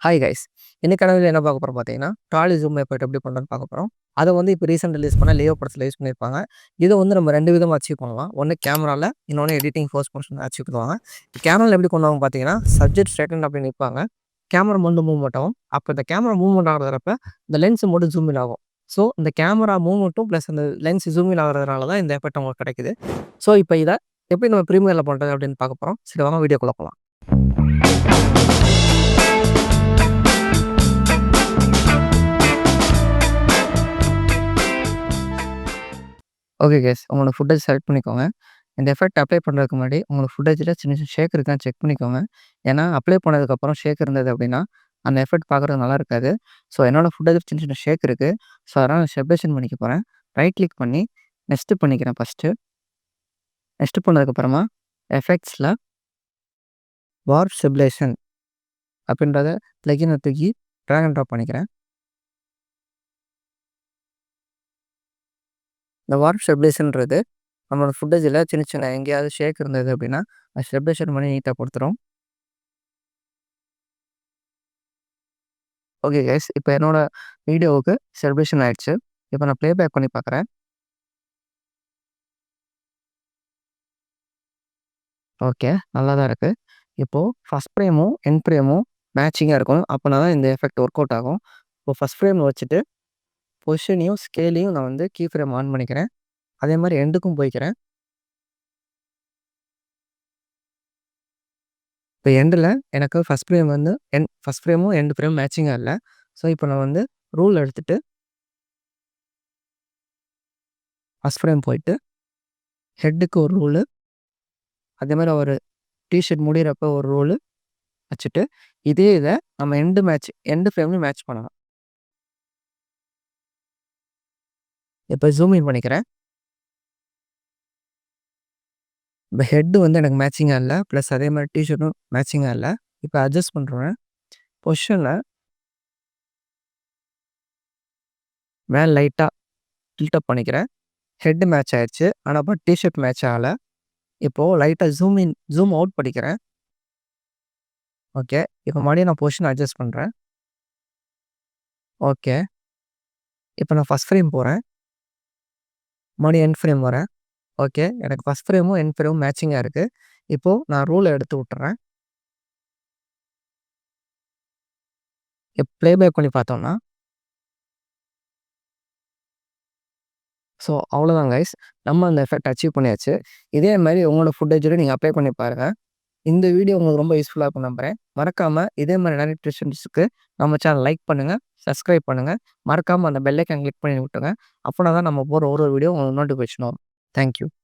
Hi guys. இன்னைக்கான வீடியோல என்ன பார்க்க போறோம் பார்த்தீங்கன்னா, டாலி ஜூம் எஃபெக்ட் எப்படி பண்றதுன்னு பார்க்க போறோம். அத வந்து இப்போ ரீசென்ட் ரிலீஸ் பண்ண லியோ படத்துல யூஸ் பண்ணியிருப்பாங்க. இத வந்து நம்ம 2 விதமா அச்சீவ் பண்ணலாம். ஒண்ணு கேமரால, இன்னொன்னு எடிட்டிங் போஸ்ட் ப்ரொடக்ஷன்ல அச்சீவ் பண்ணுவாங்க. கேமரால எப்படி பண்ணுவாங்க பார்த்தீங்கன்னா, சப்ஜெக்ட் ஸ்ட்ரெய்ட்டன்ட் அப்படி நிப்பாங்க. கேமரா வந்து மூவ்மெண்ட் ஆகும். அப்ப இந்த கேமரா மூவ்மெண்ட் ஆகுறப்ப, இந்த லென்ஸ் மட்டும் ஜூம் இன் ஆகும். ஸோ இந்த கேமரா மூவ்மெண்ட்டும் பிளஸ் அந்த லென்ஸ் ஜூம் இன் ஆகுறதுனால தான் இந்த எஃபெக்ட் உங்களுக்கு கிடைக்குது. ஸோ இப்ப இத எப்படி நம்ம பிரீமியர்ல பண்றது அப்படின்னு பார்க்க போறோம். சரி வாங்க வீடியோக்குள்ள போலாம். Okay guys. உங்களோட ஃபுட்டேஜ் செலக்ட் பண்ணிக்கோங்க. இந்த எஃபெக்ட் அப்ளை பண்ணுறதுக்கு முன்னாடி உங்களோட ஃபுட்டேஜில சின்ன சின்ன ஷேக் இருக்கான்னு செக் பண்ணிக்கோங்க. ஏன்னா அப்ளை பண்ணதுக்கப்புறம் ஷேக் இருந்தது அப்படின்னா, அந்த எஃபெக்ட் பார்க்குறது நல்லா இருக்காது. ஸோ என்னோட ஃபுட்டேஜ் சின்ன சின்ன ஷேக் இருக்கு. ஸோ அதனால நான் செப்பரேஷன் பண்ணிக்க போறேன். ரைட் கிளிக் பண்ணி நெக்ஸ்ட் பண்ணிக்கிறேன் ஃபர்ஸ்ட்டு. நெக்ஸ்ட் பண்ணதுக்கப்புறமா எஃபெக்ட்ஸ்ல வார்ப் ஸ்டெபிலைசேஷன் அப்படின்றத பிளகின தூக்கி ட்ராக் அண்ட் ட்ராப் பண்ணிக்கிறேன். இந்த வார்ப் ஸ்டெபிலைசேஷன்றது நம்மளோட ஃபுட்டேஜில சின்ன சின்ன எங்கேயாவது ஷேக் இருந்தது அப்படின்னா, அது ஸ்டெபிலைசேஷன் பண்ணி நீட்டா குடுத்துரும். Okay guys. இப்ப என்னோட வீடியோவுக்கு ஸ்டெபிலைசேஷன் ஆயிடுச்சு. இப்ப நான் ப்ளே பேக் பண்ணி பார்க்குறேன். ஓகே. நல்லா தான் இருக்கு. இப்போ ஃபர்ஸ்ட் ஃப்ரேமும், எண்ட் ஃப்ரேமும் மேட்சிங்கா இருக்கணும். அப்பனா தான் இந்த எஃபெக்ட் ஒர்க் அவுட் ஆகும். இப்போ ஃபர்ஸ்ட் ஃப்ரேம் வச்சுட்டு பொசிஷனையும், ஸ்கேலையும் நான் வந்து கீ ஃப்ரேம் ஆன் பண்ணிக்கிறேன். அதே மாரி எண்டுக்கும் போய்க்கிறேன். இப்ப எண்டுல எனக்கு ஃபர்ஸ்ட் ஃப்ரேம் வந்து ஃபர்ஸ்ட் ஃப்ரேமும், எண்ட் ஃப்ரேமும் மேட்சிங்கா இல்ல. ஸோ இப்போ நான் வந்து ரூல் எடுத்துட்டு ஃபர்ஸ்ட் ஃப்ரேம் போயிட்டு ஹெட்டுக்கு ஒரு ரூலு, அதே மாரி ஒரு டீ ஷர்ட் முடியிறப்ப ஒரு ரூலு வச்சுட்டு, இதே இத நம்ம எண்ட் ஃப்ரேம்லயும் மேட்ச் பண்ணலாம். இப்ப ஜூம் இன் பண்ணிக்கிறேன். இப்ப ஹெட் வந்து எனக்கு மேட்சிங்கா இல்ல. பிளஸ் அதே மாரி டீ ஷர்ட்டும் மேட்சிங்கா இல்ல. இப்ப அட்ஜஸ்ட் பண்றேன். பொசிஷன்ல மேல லைட்டா டில்ட் அப் பண்ணிக்கிறேன். ஹெட் மேட்ச் ஆயிருச்சு. ஆனா டீ ஷர்ட் மேட்ச் ஆகல. இப்போ லைட்டா ஜூம் அவுட் பண்ணிக்கிறேன். ஓகே. இப்ப மறுபடியும் நான் பொசிஷன் அட்ஜஸ்ட் பண்றேன். ஓகே. இப்ப நான் ஃபர்ஸ்ட் ஃப்ரேம் போறேன். மறுபடியும் எண்ட் ஃப்ரேம் வரேன். ஓகே. எனக்கு ஃபர்ஸ்ட் ஃப்ரேமும், எண்ட் ஃப்ரேமும் மேட்சிங்கா இருக்கு. இப்போ நான் ரூல எடுத்து விட்டுறேன். ப்ளே பேக் பண்ணி பார்த்தோம்னா, ஸோ அவ்வளோதான் கைஸ். நம்ம அந்த எஃபெக்ட் அச்சீவ் பண்ணியாச்சு. இதே மாரி உங்களோட ஃபுட்டேஜ்ல நீங்க அப்ளை பண்ணி பாருங்க. இந்த வீடியோ உங்களுக்கு ரொம்ப யூஸ்ஃபுல்லா இருக்கும்னு நம்புறேன். மறக்காம இதே மாரி நிறைய டிப்ஸ்க்கு நம்ம சேனல் லைக் பண்ணுங்க, சப்ஸ்கிரைப் பண்ணுங்க. மறக்காம அந்த பெல் ஐகான் கிளிக் பண்ணி விட்டுருங்க. அப்பனா தான் நம்ம போடுற ஒரு வீடியோ உங்களுக்கு நோட்டிஃபிகேஷன் வரும். Thank you.